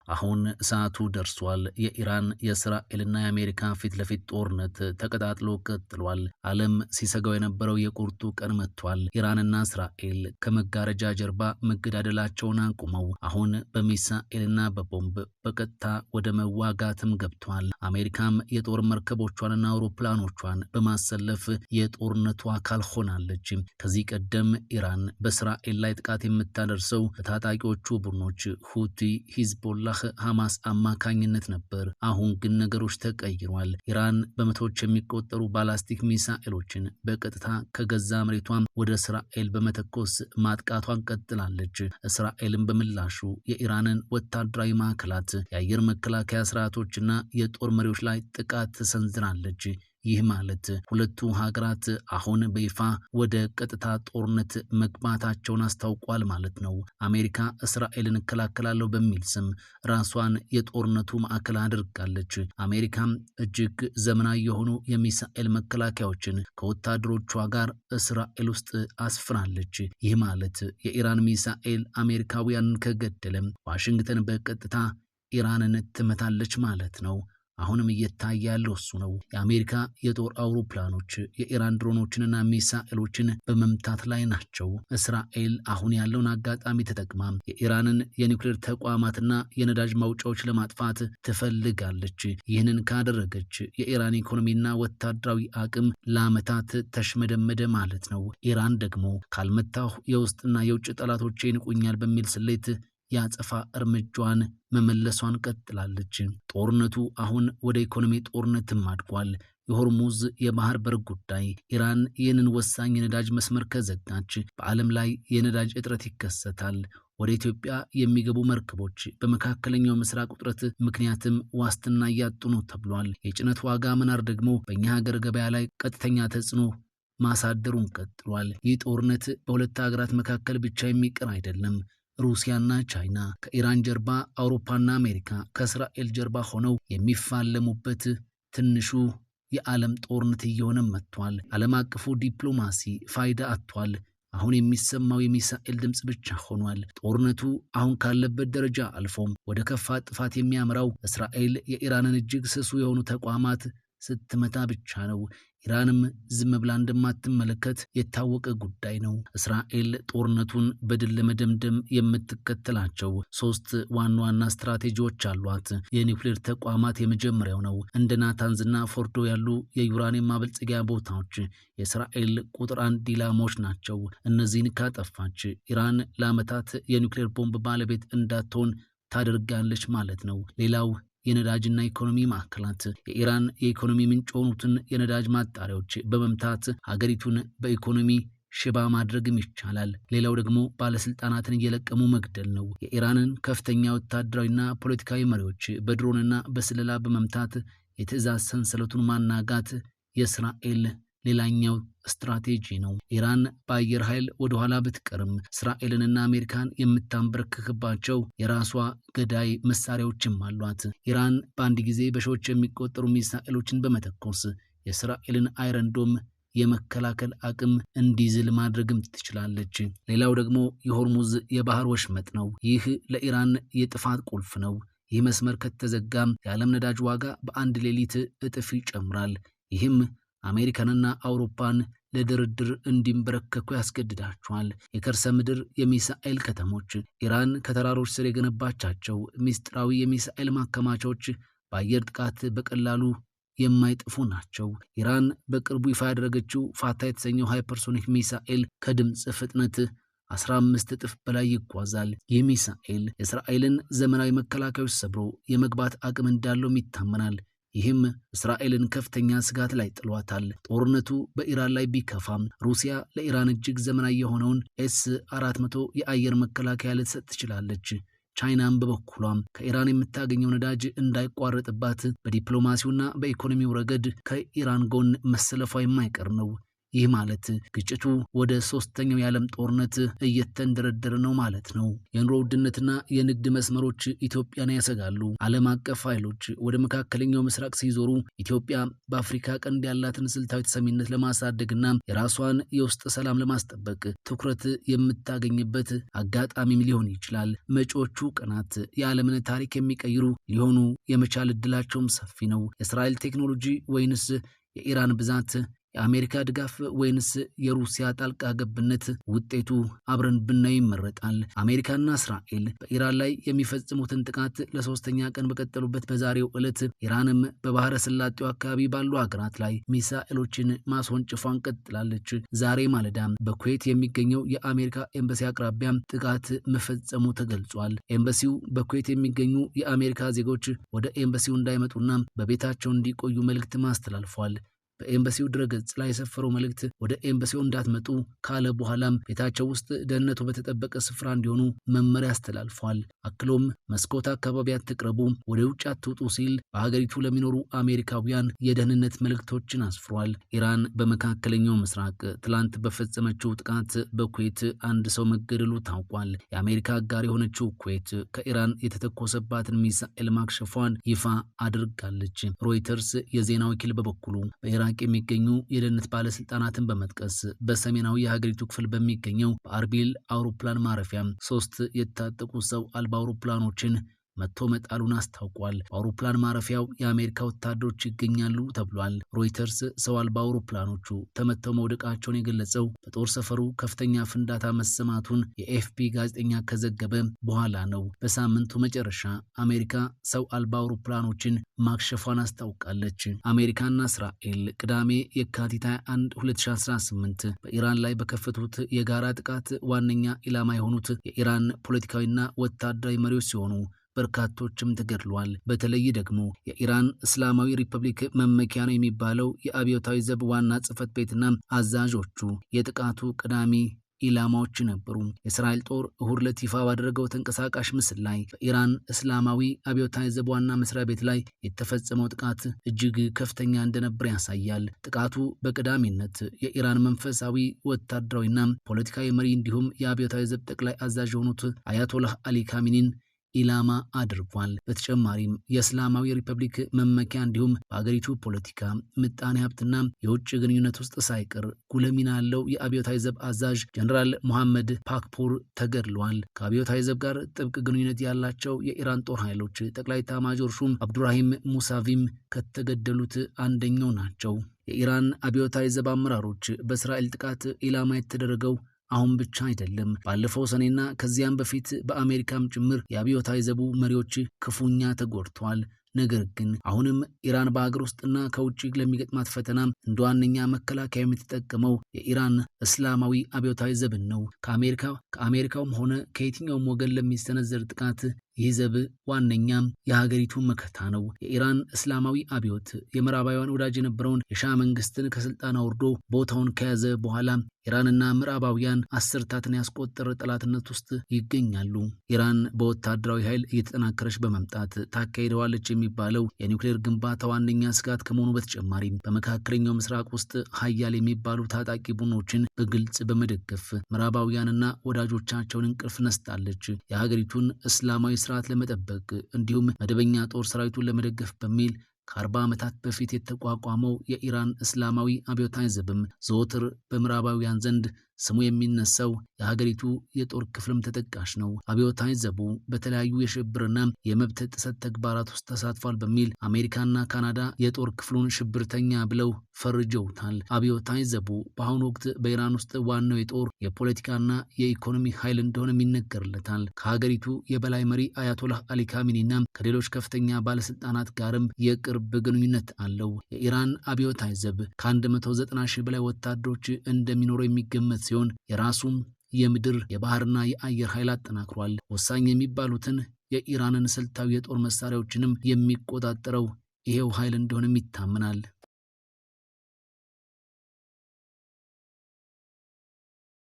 አሁን ሰዓቱ ደርሷል። የኢራን የእስራኤልና የአሜሪካ ፊት ለፊት ጦርነት ተቀጣጥሎ ቀጥሏል። ዓለም ሲሰጋው የነበረው የቁርጡ ቀን መጥቷል። ኢራንና እስራኤል ከመጋረጃ ጀርባ መገዳደላቸውን አቁመው አሁን በሚሳኤልና በቦምብ በቀጥታ ወደ መዋጋትም ገብቷል። አሜሪካም የጦር መርከቦቿንና አውሮፕላኖቿን በማሰለፍ የጦርነቱ አካል ሆናለች። ከዚህ ቀደም ኢራን በእስራኤል ላይ ጥቃት የምታደርሰው በታጣቂዎቹ ቡድኖች ሁቲ፣ ሂዝቦላ ሐማስ አማካኝነት ነበር። አሁን ግን ነገሮች ተቀይሯል። ኢራን በመቶዎች የሚቆጠሩ ባላስቲክ ሚሳኤሎችን በቀጥታ ከገዛ መሬቷም ወደ እስራኤል በመተኮስ ማጥቃቷን ቀጥላለች። እስራኤልን በምላሹ የኢራንን ወታደራዊ ማዕከላት፣ የአየር መከላከያ ስርዓቶችና የጦር መሪዎች ላይ ጥቃት ተሰንዝራለች። ይህ ማለት ሁለቱ ሀገራት አሁን በይፋ ወደ ቀጥታ ጦርነት መግባታቸውን አስታውቋል ማለት ነው። አሜሪካ እስራኤልን እከላከላለሁ በሚል ስም ራሷን የጦርነቱ ማዕከል አድርጋለች። አሜሪካም እጅግ ዘመናዊ የሆኑ የሚሳኤል መከላከያዎችን ከወታደሮቿ ጋር እስራኤል ውስጥ አስፍራለች። ይህ ማለት የኢራን ሚሳኤል አሜሪካውያንን ከገደለም ዋሽንግተን በቀጥታ ኢራንን ትመታለች ማለት ነው። አሁንም እየታየ ያለው እሱ ነው። የአሜሪካ የጦር አውሮፕላኖች የኢራን ድሮኖችንና ሚሳኤሎችን በመምታት ላይ ናቸው። እስራኤል አሁን ያለውን አጋጣሚ ተጠቅማ የኢራንን የኒውክሌር ተቋማትና የነዳጅ ማውጫዎች ለማጥፋት ትፈልጋለች። ይህንን ካደረገች የኢራን ኢኮኖሚና ወታደራዊ አቅም ለዓመታት ተሽመደመደ ማለት ነው። ኢራን ደግሞ ካልመታሁ የውስጥና የውጭ ጠላቶች ይንቁኛል በሚል ስሌት ያጸፋ እርምጃዋን መመለሷን ቀጥላለች። ጦርነቱ አሁን ወደ ኢኮኖሚ ጦርነትም አድጓል። የሆርሙዝ የባህር በር ጉዳይ ኢራን ይህንን ወሳኝ የነዳጅ መስመር ከዘጋች በዓለም ላይ የነዳጅ እጥረት ይከሰታል። ወደ ኢትዮጵያ የሚገቡ መርከቦች በመካከለኛው ምስራቅ ውጥረት ምክንያትም ዋስትና እያጡ ነው ተብሏል። የጭነት ዋጋ መናር ደግሞ በእኛ ሀገር ገበያ ላይ ቀጥተኛ ተጽዕኖ ማሳደሩን ቀጥሏል። ይህ ጦርነት በሁለት ሀገራት መካከል ብቻ የሚቀር አይደለም። ሩሲያና ቻይና ከኢራን ጀርባ፣ አውሮፓና አሜሪካ ከእስራኤል ጀርባ ሆነው የሚፋለሙበት ትንሹ የዓለም ጦርነት እየሆነ መጥቷል። ዓለም አቀፉ ዲፕሎማሲ ፋይዳ አጥቷል። አሁን የሚሰማው የሚሳኤል ድምፅ ብቻ ሆኗል። ጦርነቱ አሁን ካለበት ደረጃ አልፎም ወደ ከፋ ጥፋት የሚያምራው እስራኤል የኢራንን እጅግ ስሱ የሆኑ ተቋማት ስትመታ ብቻ ነው። ኢራንም ዝም ብላ እንደማትመለከት የታወቀ ጉዳይ ነው። እስራኤል ጦርነቱን በድል ለመደምደም የምትከተላቸው ሶስት ዋና ዋና ስትራቴጂዎች አሏት። የኒውክሌር ተቋማት የመጀመሪያው ነው። እንደ ናታንዝና ፎርዶ ያሉ የዩራኒየም ማበልጸጊያ ቦታዎች የእስራኤል ቁጥር 1 ኢላማዎች ናቸው። እነዚህን ካጠፋች ኢራን ለዓመታት የኒውክሌር ቦምብ ባለቤት እንዳትሆን ታደርጋለች ማለት ነው። ሌላው የነዳጅና ኢኮኖሚ ማዕከላት የኢራን የኢኮኖሚ ምንጭ የሆኑትን የነዳጅ ማጣሪያዎች በመምታት ሀገሪቱን በኢኮኖሚ ሽባ ማድረግም ይቻላል። ሌላው ደግሞ ባለስልጣናትን እየለቀሙ መግደል ነው። የኢራንን ከፍተኛ ወታደራዊና ፖለቲካዊ መሪዎች በድሮንና በስለላ በመምታት የትዕዛዝ ሰንሰለቱን ማናጋት የእስራኤል ሌላኛው ስትራቴጂ ነው። ኢራን በአየር ኃይል ወደ ኋላ ብትቀርም እስራኤልንና አሜሪካን የምታንበረክክባቸው የራሷ ገዳይ መሳሪያዎችም አሏት። ኢራን በአንድ ጊዜ በሺዎች የሚቆጠሩ ሚሳኤሎችን በመተኮስ የእስራኤልን አይረንዶም የመከላከል አቅም እንዲዝል ማድረግም ትችላለች። ሌላው ደግሞ የሆርሙዝ የባህር ወሽመጥ ነው። ይህ ለኢራን የጥፋት ቁልፍ ነው። ይህ መስመር ከተዘጋም የዓለም ነዳጅ ዋጋ በአንድ ሌሊት እጥፍ ይጨምራል። ይህም አሜሪካንና አውሮፓን ለድርድር እንዲንበረከኩ ያስገድዳቸዋል። የከርሰ ምድር የሚሳኤል ከተሞች ኢራን ከተራሮች ስር የገነባቻቸው ሚስጥራዊ የሚሳኤል ማከማቻዎች በአየር ጥቃት በቀላሉ የማይጠፉ ናቸው። ኢራን በቅርቡ ይፋ ያደረገችው ፋታ የተሰኘው ሃይፐርሶኒክ ሚሳኤል ከድምፅ ፍጥነት 15 እጥፍ በላይ ይጓዛል። ይህ ሚሳኤል የእስራኤልን ዘመናዊ መከላከያዎች ሰብሮ የመግባት አቅም እንዳለውም ይታመናል። ይህም እስራኤልን ከፍተኛ ስጋት ላይ ጥሏታል። ጦርነቱ በኢራን ላይ ቢከፋም ሩሲያ ለኢራን እጅግ ዘመናዊ የሆነውን S-400 የአየር መከላከያ ልትሰጥ ትችላለች። ቻይናም በበኩሏም ከኢራን የምታገኘው ነዳጅ እንዳይቋረጥባት በዲፕሎማሲውና በኢኮኖሚው ረገድ ከኢራን ጎን መሰለፏ የማይቀር ነው። ይህ ማለት ግጭቱ ወደ ሶስተኛው የዓለም ጦርነት እየተንደረደረ ነው ማለት ነው። የኑሮ ውድነትና የንግድ መስመሮች ኢትዮጵያን ያሰጋሉ። ዓለም አቀፍ ኃይሎች ወደ መካከለኛው ምስራቅ ሲዞሩ ኢትዮጵያ በአፍሪካ ቀንድ ያላትን ስልታዊ ተሰሚነት ለማሳደግና የራሷን የውስጥ ሰላም ለማስጠበቅ ትኩረት የምታገኝበት አጋጣሚም ሊሆን ይችላል። መጪዎቹ ቀናት የዓለምን ታሪክ የሚቀይሩ ሊሆኑ የመቻል እድላቸውም ሰፊ ነው። የእስራኤል ቴክኖሎጂ ወይንስ የኢራን ብዛት? የአሜሪካ ድጋፍ ወይንስ የሩሲያ ጣልቃ ገብነት? ውጤቱ አብረን ብናይ ይመረጣል። አሜሪካና እስራኤል በኢራን ላይ የሚፈጽሙትን ጥቃት ለሶስተኛ ቀን በቀጠሉበት በዛሬው ዕለት ኢራንም በባህረ ሰላጤው አካባቢ ባሉ ሀገራት ላይ ሚሳኤሎችን ማስወንጭፏን ቀጥላለች። ዛሬ ማለዳም በኩዌት የሚገኘው የአሜሪካ ኤምባሲ አቅራቢያ ጥቃት መፈጸሙ ተገልጿል። ኤምባሲው በኩዌት የሚገኙ የአሜሪካ ዜጎች ወደ ኤምባሲው እንዳይመጡና በቤታቸው እንዲቆዩ መልእክት አስተላልፏል። በኤምባሲው ድረገጽ ላይ የሰፈረው መልእክት ወደ ኤምባሲው እንዳትመጡ ካለ በኋላም ቤታቸው ውስጥ ደህንነቱ በተጠበቀ ስፍራ እንዲሆኑ መመሪያ አስተላልፏል። አክሎም መስኮት አካባቢ አትቅረቡ፣ ወደ ውጭ አትውጡ ሲል በሀገሪቱ ለሚኖሩ አሜሪካውያን የደህንነት መልእክቶችን አስፍሯል። ኢራን በመካከለኛው ምስራቅ ትላንት በፈጸመችው ጥቃት በኩዌት አንድ ሰው መገደሉ ታውቋል። የአሜሪካ አጋር የሆነችው ኩዌት ከኢራን የተተኮሰባትን ሚሳኤል ማክሸፏን ይፋ አድርጋለች። ሮይተርስ የዜና ወኪል በበኩሉ በኢራቅ የሚገኙ የደህንነት ባለስልጣናትን በመጥቀስ በሰሜናዊ የሀገሪቱ ክፍል በሚገኘው በአርቢል አውሮፕላን ማረፊያ 3 የታጠቁ ሰው አልባ አውሮፕላኖችን መቶ መጣሉን አስታውቋል። በአውሮፕላን ማረፊያው የአሜሪካ ወታደሮች ይገኛሉ ተብሏል። ሮይተርስ ሰው አልባ አውሮፕላኖቹ ተመተው መውደቃቸውን የገለጸው በጦር ሰፈሩ ከፍተኛ ፍንዳታ መሰማቱን የኤፍፒ ጋዜጠኛ ከዘገበ በኋላ ነው። በሳምንቱ መጨረሻ አሜሪካ ሰው አልባ አውሮፕላኖችን ማክሸፏን አስታውቃለች። አሜሪካና እስራኤል ቅዳሜ የካቲት 21 2018 በኢራን ላይ በከፈቱት የጋራ ጥቃት ዋነኛ ኢላማ የሆኑት የኢራን ፖለቲካዊና ወታደራዊ መሪዎች ሲሆኑ በርካቶችም ተገድሏል። በተለይ ደግሞ የኢራን እስላማዊ ሪፐብሊክ መመኪያ ነው የሚባለው የአብዮታዊ ዘብ ዋና ጽሕፈት ቤትና አዛዦቹ የጥቃቱ ቀዳሚ ኢላማዎች ነበሩ። የእስራኤል ጦር እሁድ ዕለት ይፋ ባደረገው ተንቀሳቃሽ ምስል ላይ በኢራን እስላማዊ አብዮታዊ ዘብ ዋና መስሪያ ቤት ላይ የተፈጸመው ጥቃት እጅግ ከፍተኛ እንደነበር ያሳያል። ጥቃቱ በቀዳሚነት የኢራን መንፈሳዊ ወታደራዊና ፖለቲካዊ መሪ እንዲሁም የአብዮታዊ ዘብ ጠቅላይ አዛዥ የሆኑት አያቶላህ አሊ ካሚኒን ኢላማ አድርጓል። በተጨማሪም የእስላማዊ ሪፐብሊክ መመኪያ እንዲሁም በአገሪቱ ፖለቲካ፣ ምጣኔ ሀብትና የውጭ ግንኙነት ውስጥ ሳይቀር ጉልህ ሚና ያለው የአብዮታዊ ዘብ አዛዥ ጀነራል መሐመድ ፓክፖር ተገድሏል። ከአብዮታዊ ዘብ ጋር ጥብቅ ግንኙነት ያላቸው የኢራን ጦር ኃይሎች ጠቅላይ ኤታማዦር ሹም አብዱራሂም ሙሳቪም ከተገደሉት አንደኛው ናቸው። የኢራን አብዮታዊ ዘብ አመራሮች በእስራኤል ጥቃት ኢላማ የተደረገው አሁን ብቻ አይደለም። ባለፈው ሰኔና ከዚያም በፊት በአሜሪካም ጭምር የአብዮታዊ ዘቡ መሪዎች ክፉኛ ተጎድተዋል። ነገር ግን አሁንም ኢራን በአገር ውስጥና ከውጭ ለሚገጥማት ፈተና እንደ ዋነኛ መከላከያ የምትጠቀመው የኢራን እስላማዊ አብዮታዊ ዘብን ነው። ከአሜሪካውም ሆነ ከየትኛውም ወገን ለሚሰነዘር ጥቃት ይህ ዘብ ዋነኛ የሀገሪቱ መከታ ነው። የኢራን እስላማዊ አብዮት የምዕራባውያን ወዳጅ የነበረውን የሻህ መንግስትን ከስልጣን አውርዶ ቦታውን ከያዘ በኋላ ኢራንና ምዕራባውያን አስርታትን ያስቆጠረ ጠላትነት ውስጥ ይገኛሉ። ኢራን በወታደራዊ ኃይል እየተጠናከረች በመምጣት ታካሂደዋለች የሚባለው የኒውክሌር ግንባታ ዋነኛ ስጋት ከመሆኑ በተጨማሪ በመካከለኛው ምስራቅ ውስጥ ሀያል የሚባሉ ታጣቂ ቡድኖችን በግልጽ በመደገፍ ምዕራባውያንና ወዳጆቻቸውን እንቅልፍ ነስታለች። የሀገሪቱን እስላማዊ ስርዓት ለመጠበቅ እንዲሁም መደበኛ ጦር ሰራዊቱን ለመደገፍ በሚል ከ40 ዓመታት በፊት የተቋቋመው የኢራን እስላማዊ አብዮታዊ ዘብም ዘወትር በምዕራባውያን ዘንድ ስሙ የሚነሳው የሀገሪቱ የጦር ክፍልም ተጠቃሽ ነው። አብዮታዊ ዘቡ በተለያዩ የሽብርና የመብት ጥሰት ተግባራት ውስጥ ተሳትፏል በሚል አሜሪካና ካናዳ የጦር ክፍሉን ሽብርተኛ ብለው ፈርጀውታል። አብዮታዊ ዘቡ በአሁኑ ወቅት በኢራን ውስጥ ዋናው የጦር የፖለቲካና የኢኮኖሚ ኃይል እንደሆነም ይነገርለታል። ከሀገሪቱ የበላይ መሪ አያቶላህ አሊ ካሚኒና ከሌሎች ከፍተኛ ባለስልጣናት ጋርም የቅርብ ግንኙነት አለው። የኢራን አብዮታዊ ዘብ ከ190 ሺህ በላይ ወታደሮች እንደሚኖረው የሚገመት ሲሆን የራሱም የምድር የባህርና የአየር ኃይል አጠናክሯል። ወሳኝ የሚባሉትን የኢራንን ስልታዊ የጦር መሳሪያዎችንም የሚቆጣጠረው ይሄው ኃይል እንደሆነም ይታመናል።